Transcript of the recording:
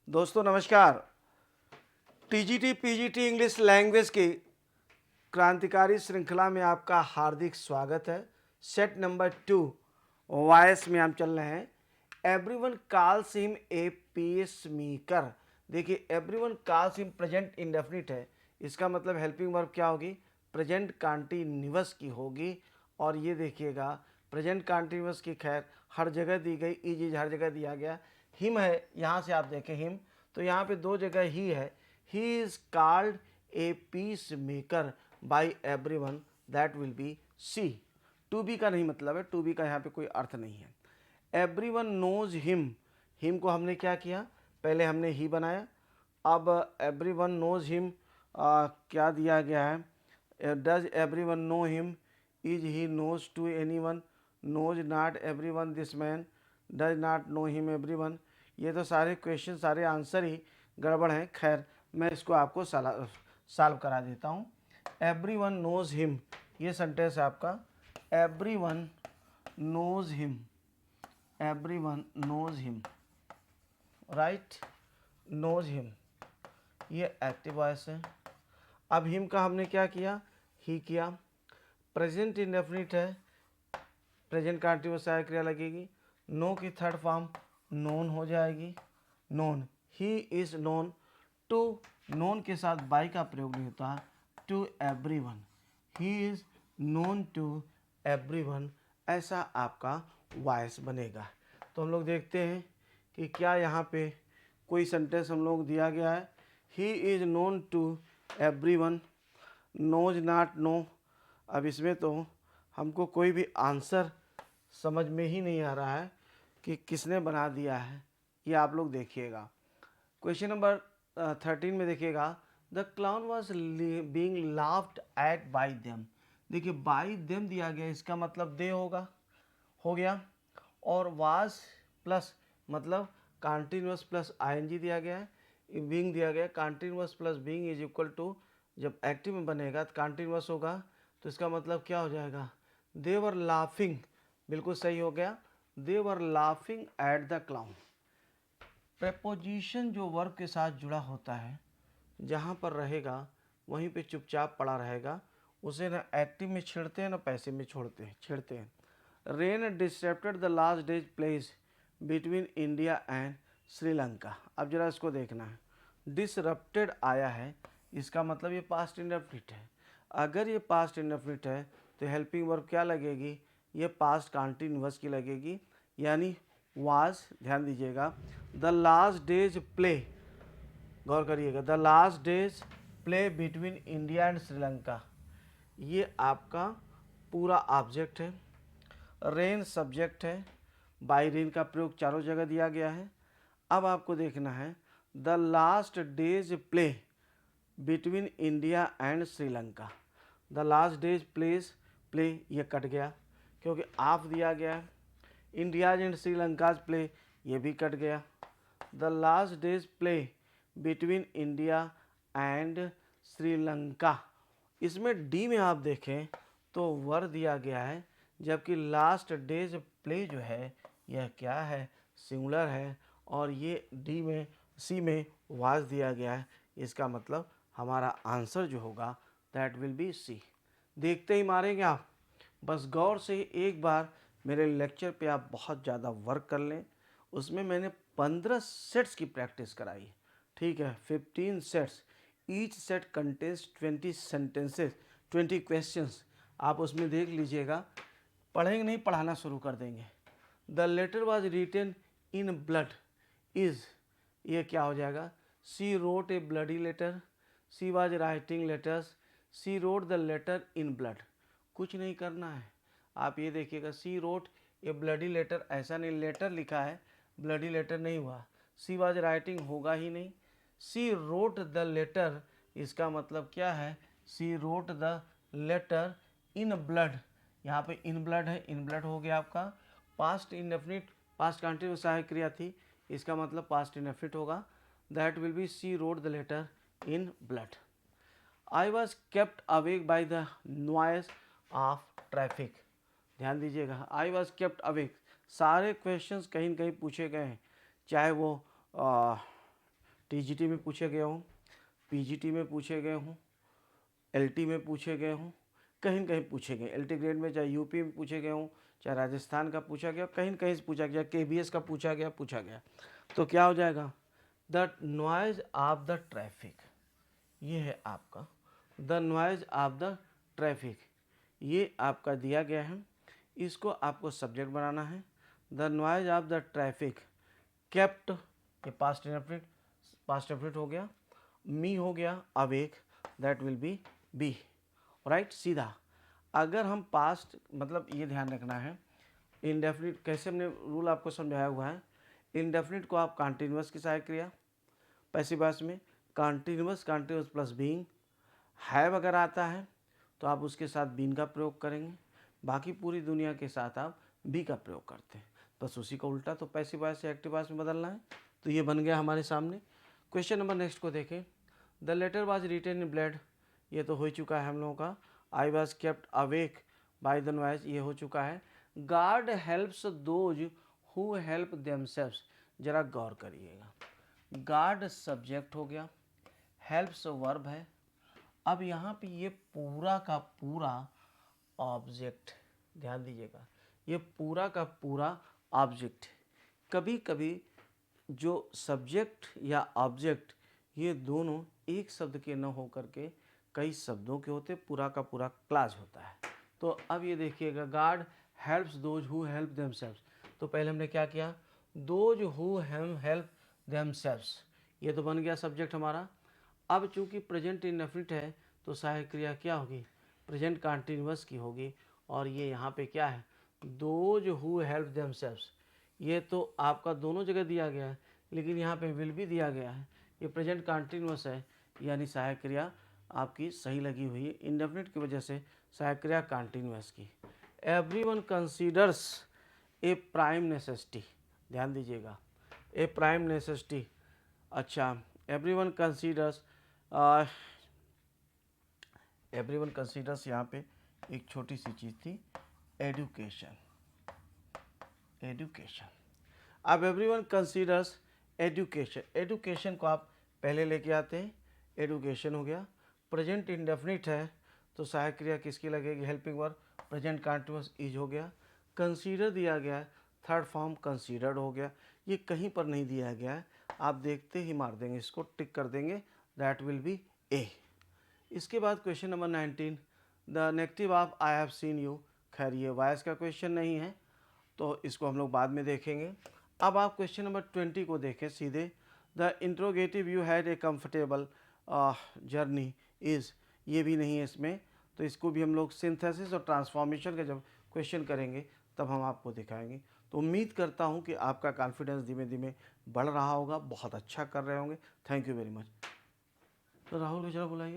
दोस्तों नमस्कार। TGT PGT English language की क्रांतिकारी श्रृंखला में आपका हार्दिक स्वागत है। सेट नंबर 2 वॉइस में हम चल रहे हैं। Everyone calls him a peace maker. देखिए, everyone calls him present indefinite है, इसका मतलब हेल्पिंग वर्ब क्या होगी? प्रेजेंट कंटीन्यूअस की होगी। और ये देखिएगा, प्रेजेंट कंटीन्यूअस की खैर हर जगह दी गई, इज हर जगह दिया गया। हिम है, यहाँ से आप देखें हिम, तो यहाँ पे दो जगह ही है। He is called a peace maker by every one, that will be C. To be का नहीं मतलब है, टू बी का यहाँ पे कोई अर्थ नहीं है। Every one knows him, him को हमने क्या किया? पहले हमने ही बनाया, अब एवरी वन नोज हिम क्या दिया गया है? Does every one know him? Is he knows to any one? Knows not every one this man? Does not know him every one? ये तो सारे क्वेश्चन, सारे आंसर ही गड़बड़ हैं। खैर, मैं इसको आपको सॉल्व करा देता हूँ। एवरी वन नोज हिम, ये सेंटेंस है आपका। Every one knows him, every one knows him, right, knows him, ये एक्टिव वॉइस है। अब हिम का हमने क्या किया? ही किया। प्रेजेंट इंडेफिनिट है, प्रेजेंट कंटीन्यूअस सहायक क्रिया लगेगी। नो की थर्ड फॉर्म नोन हो जाएगी, known. He is known to, known के साथ बाई का प्रयोग नहीं होता है, to every one. He is known to every one, ऐसा आपका वॉइस बनेगा। तो हम लोग देखते हैं कि क्या यहाँ पे कोई सेंटेंस हम लोग दिया गया है। He is known to every one, knows not know. अब इसमें तो हमको कोई भी आंसर समझ में ही नहीं आ रहा है कि किसने बना दिया है। ये आप लोग देखिएगा। क्वेश्चन नंबर 13 में देखिएगा, the clown was being laughed at by them. देखिए, बाई देम दिया गया, इसका मतलब दे होगा, हो गया। और वाज प्लस मतलब कंटिन्यूअस प्लस आईएनजी दिया गया है, बीइंग दिया गया है। Continuous plus being is equal to, जब एक्टिव में बनेगा तो कंटिन्यूअस होगा, तो इसका मतलब क्या हो जाएगा? दे वर लाफिंग, बिल्कुल सही हो गया। They were laughing at the clown. Preposition जो वर्ब के साथ जुड़ा होता है, जहाँ पर रहेगा वहीं पे चुपचाप पड़ा रहेगा, उसे ना एक्टिव में छेड़ते हैं ना पैसिव में छेड़ते हैं। Rain disturbed the last days place between India and Sri Lanka. अब जरा इसको देखना है, डिसरप्टेड आया है, इसका मतलब ये पास्ट इंडेफिनिट है। अगर ये पास्ट इंडेफिनिट है तो हेल्पिंग वर्ब क्या लगेगी? ये पास्ट कंटिन्यूअस की लगेगी, यानी वाज। ध्यान दीजिएगा, द लास्ट डेज प्ले, गौर करिएगा, the last days play between India and Sri Lanka, ये आपका पूरा ऑब्जेक्ट है। रेन सब्जेक्ट है, बाई रेन का प्रयोग चारों जगह दिया गया है। अब आपको देखना है, the last days play between India and Sri Lanka. The last days place, play ये कट गया क्योंकि ऑफ दिया गया है। इंडियाज एंड श्रीलंकाज प्ले, ये भी कट गया। The last days play between India and Sri Lanka, इसमें डी में आप देखें तो वर दिया गया है, जबकि लास्ट डेज प्ले जो है यह क्या है? सिंगुलर है। और ये डी में, सी में वाज दिया गया है, इसका मतलब हमारा आंसर जो होगा दैट विल बी सी। देखते ही मारेंगे आप। बस गौर से एक बार मेरे लेक्चर पे आप बहुत ज़्यादा वर्क कर लें। उसमें मैंने 15 सेट्स की प्रैक्टिस कराई है, ठीक है, 15 sets. Each set contains 20 sentences, 20 questions. आप उसमें देख लीजिएगा, पढ़ेंगे नहीं, पढ़ाना शुरू कर देंगे। The letter was written in blood is, ये क्या हो जाएगा? She wrote a bloody letter, she was writing letters, she wrote the letter in blood. कुछ नहीं करना है, आप ये देखिएगा, she wrote a bloody letter, ऐसा नहीं लेटर लिखा है, ब्लडी लेटर नहीं हुआ। सी वॉज राइटिंग होगा ही नहीं। सी रोट द लेटर, इसका मतलब क्या है? She wrote the letter in blood, यहाँ पे इन ब्लड है, इन ब्लड हो गया आपका। पास्ट इंडेफिनिट, पास्ट कंटिन्यूअस सहायक क्रिया थी, इसका मतलब पास्ट इंडेफिनिट होगा। That will be C wrote the letter in blood. I was kept awake by the noise of traffic. ध्यान दीजिएगा, आई वॉज केप्ट अवेक, सारे क्वेश्चंस कहीं न कहीं पूछे गए हैं, चाहे वो टीजीटी में पूछे गए हों, पीजीटी में पूछे गए हों, एलटी में पूछे गए हों, कहीं न कहीं पूछे गए। एलटी ग्रेड में चाहे यूपी में पूछे गए हों, चाहे राजस्थान का पूछा गया, कहीं न कहीं से पूछा गया, केबीएस का पूछा गया। तो क्या हो जाएगा? The noise of the traffic, ये है आपका the noise of the traffic, ये आपका दिया गया है। इसको आपको सब्जेक्ट बनाना है। The noise of the traffic kept, ये पास्ट इंडेफिनिट हो गया, मी हो गया awake, that will be B, right. सीधा अगर हम पास्ट, मतलब ये ध्यान रखना है, इंडेफिनिट कैसे हमने रूल आपको समझाया हुआ है। इंडेफिनिट को आप कॉन्टिन्यूअस की सहायक क्रिया, पैसिव वॉइस में कॉन्टिन्यूअस प्लस बीइंग, हैव अगर आता है तो आप उसके साथ बीन का प्रयोग करेंगे, बाकी पूरी दुनिया के साथ आप बी का प्रयोग करते हैं। बस उसी का उल्टा, तो पैसिव वॉइस से एक्टिव वॉइस में बदलना है। तो ये बन गया हमारे सामने। क्वेश्चन नंबर नेक्स्ट को देखें। The letter was written in blood, ये तो हो चुका है हम लोगों का। I was kept awake by the noise, ये हो चुका है। God helps those who help themselves, जरा गौर करिएगा। गार्ड सब्जेक्ट हो गया, हेल्प्स वर्ब है। अब यहाँ पे ये पूरा का पूरा ऑब्जेक्ट, ध्यान दीजिएगा, ये पूरा का पूरा ऑब्जेक्ट। कभी कभी जो सब्जेक्ट या ऑब्जेक्ट, ये दोनों एक शब्द के न हो करके कई शब्दों के होते, पूरा का पूरा क्लास होता है। तो अब ये देखिएगा, guard helps those who help themselves, तो पहले हमने क्या किया, दोज हु हेल्प देमसेल्व्स, ये तो बन गया सब्जेक्ट हमारा। अब चूंकि प्रेजेंट इंडेफिनिट है तो सहायक क्रिया क्या होगी, प्रेजेंट कॉन्टिन्यूअस की होगी। और ये यहाँ पे क्या है, दोज हु हेल्प देमसेल्व्स, ये तो आपका दोनों जगह दिया गया है, लेकिन यहाँ पे विल भी दिया गया है, ये प्रेजेंट कॉन्टिन्यूअस है, यानी सहायक क्रिया आपकी सही लगी हुई है। इंडेफिनिट की वजह से सहायक क्रिया कॉन्टिन्यूअस की। एवरीवन कंसीडर्स ए प्राइम नेसेसिटी, ध्यान दीजिएगा, ए प्राइम नेसेसिटी। अच्छा, एवरीवन कंसीडर्स, एवरीवन कंसीडर्स, यहाँ पे एक छोटी सी चीज़ थी, एडुकेशन। अब एवरीवन कंसीडर्स एडुकेशन, एडुकेशन को आप पहले लेके आते हैं, एडुकेशन हो गया। प्रेजेंट इंडेफिनिट है तो सहायक क्रिया किसकी लगेगी, helping verb, present continuous is हो गया। कंसीडर दिया गया है, थर्ड फॉर्म कंसीडर्ड हो गया। ये कहीं पर नहीं दिया गया है, आप देखते ही मार देंगे, इसको टिक कर देंगे, दैट विल बी ए। इसके बाद question number 19, the negative of I have seen you. खैर ये वॉइस का क्वेश्चन नहीं है, तो इसको हम लोग बाद में देखेंगे। अब आप क्वेश्चन नंबर 20 को देखें सीधे। The interrogative you had a comfortable journey is, ये भी नहीं है इसमें, तो इसको भी हम लोग सिंथेसिस और ट्रांसफॉर्मेशन का जब क्वेश्चन करेंगे तब हम आपको दिखाएंगे। तो उम्मीद करता हूँ कि आपका कॉन्फिडेंस धीमे धीमे बढ़ रहा होगा, बहुत अच्छा कर रहे होंगे। Thank you very much. तो राहुल को जरा बुलाइए।